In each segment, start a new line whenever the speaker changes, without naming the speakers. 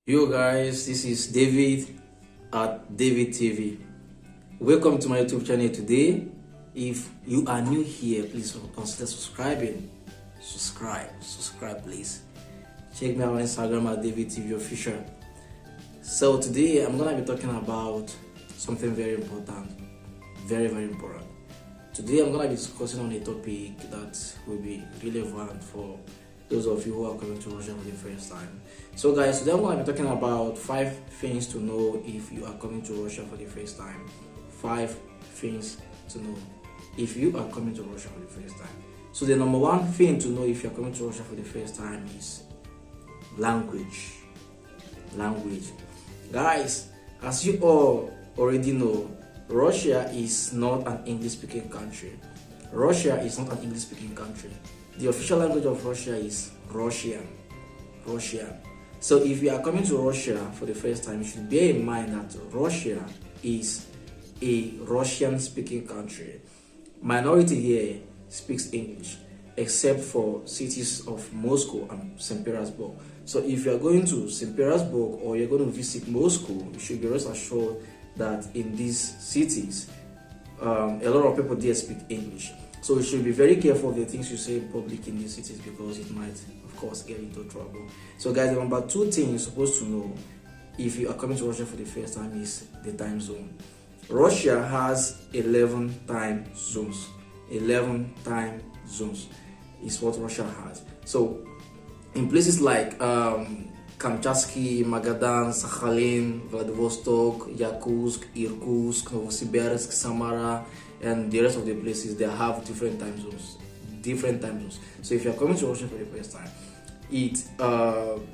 Yo guys, this is David at David TV. Welcome to my YouTube channel today. If you are new here, please consider subscribing. Subscribe please. Check me out on Instagram at David TV Official. So today I'm gonna be talking about something very important. Very important. Today I'm gonna be discussing on a topic that will be relevant for those of you who are coming to Russia for the first time. So guys, today I'm going to be talking about 5 things to know if you are coming to Russia for the first time. 5 things to know if you are coming to Russia for the first time. So the number 1 thing to know if you are coming to Russia for the first time is language. Guys, as you all already know, Russia is not an English-speaking country. The official language of Russia is Russian. So if you are coming to Russia for the first time, you should bear in mind that Russia is a Russian-speaking country. Minority here speaks English, except for cities of Moscow and St. Petersburg. So if you are going to St. Petersburg or you're going to visit Moscow, you should be rest assured that in these cities, a lot of people there speak English. So you should be very careful of the things you say in public in these cities, because it might, of course, get into trouble. So guys, the number 2 thing you're supposed to know if you are coming to Russia for the first time is the time zone. Russia has 11 time zones. 11 time zones is what Russia has. So in places like Kamchatsky, Magadan, Sakhalin, Vladivostok, Yakutsk, Irkutsk, Novosibirsk, Samara, and the rest of the places, they have different time zones. So if you're coming to Russia for the first time, it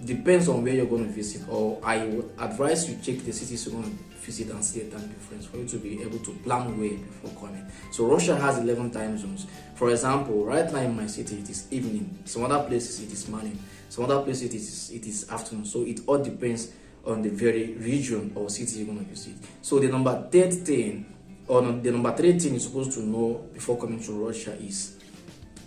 depends on where you're going to visit, or I would advise you check the cities you're going to visit and see a time difference for you to be able to plan way before coming. So Russia has 11 time zones. For example, right now in my city it is evening. Some other places it is morning. Some other places it is afternoon. So it all depends on the very region or city you're going to visit. So the number 3 thing you're supposed to know before coming to Russia is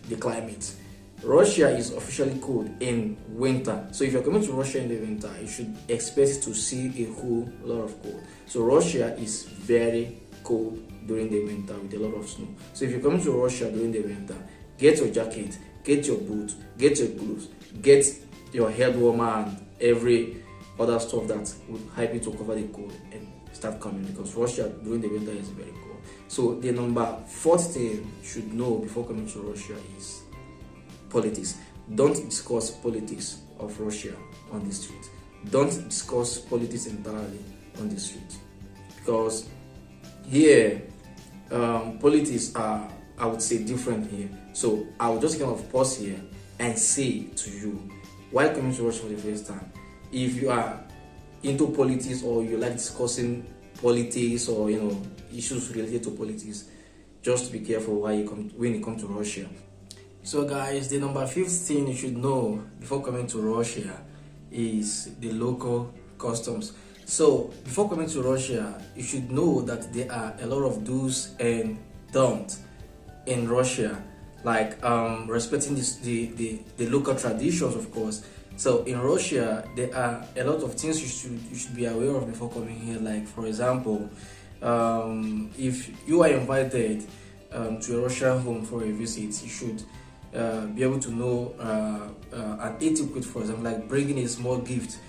the climate. Russia is officially cold in winter. So if you're coming to Russia in the winter, you should expect to see a whole lot of cold. So Russia is very cold during the winter with a lot of snow. So if you're coming to Russia during the winter, get your jacket, get your boots, get your gloves, get your head warmer and every other stuff that would help you to cover the cold and start coming, because Russia during the winter is very cold. So the number 4 thing you should know before coming to Russia is politics. Don't discuss politics of Russia on the street. Don't discuss politics entirely on the street, because here politics are, I would say, different here. So I will just kind of pause here and say to you, while coming to Russia for the first time, if you are into politics or you like discussing politics or issues related to politics, just be careful when you come to Russia. So guys, the number 5th thing you should know before coming to Russia is the local customs. So before coming to Russia, you should know that there are a lot of do's and don'ts in Russia, like respecting the local traditions, of course. So in Russia, there are a lot of things you should be aware of before coming here. Like, for example, if you are invited to a Russian home for a visit, you should be able to know an etiquette, for example, like bringing a small gift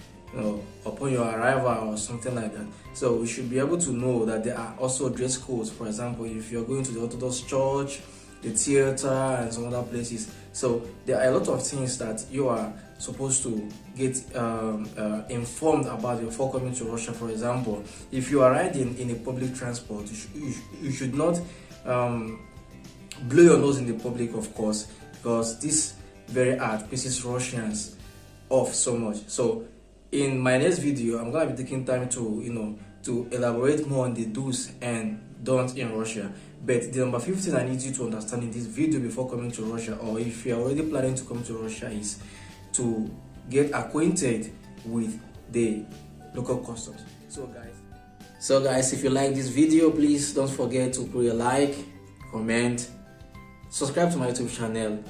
upon your arrival or something like that. So we should be able to know that there are also dress codes. For example, if you're going to the Orthodox Church, the theater, and some other places. So there are a lot of things that you are supposed to get informed about before coming to Russia. For example, if you are riding in a public transport, you should not blow your nose in the public, of course, because this very act pisses Russians off so much. So in my next video, I'm gonna be taking time to elaborate more on the do's and don'ts in Russia. But the number 15 I need you to understand in this video before coming to Russia, or if you're already planning to come to Russia, is to get acquainted with the local customs. So guys, if you like this video, please don't forget to put a like, comment, subscribe to my YouTube channel,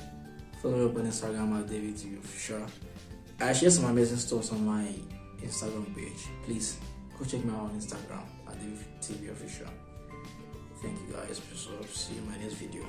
follow me up on Instagram at David TV Official. I share some amazing stuff on my Instagram page. Please go check me out on Instagram at the TV Official. Thank you guys. So see you in my next video.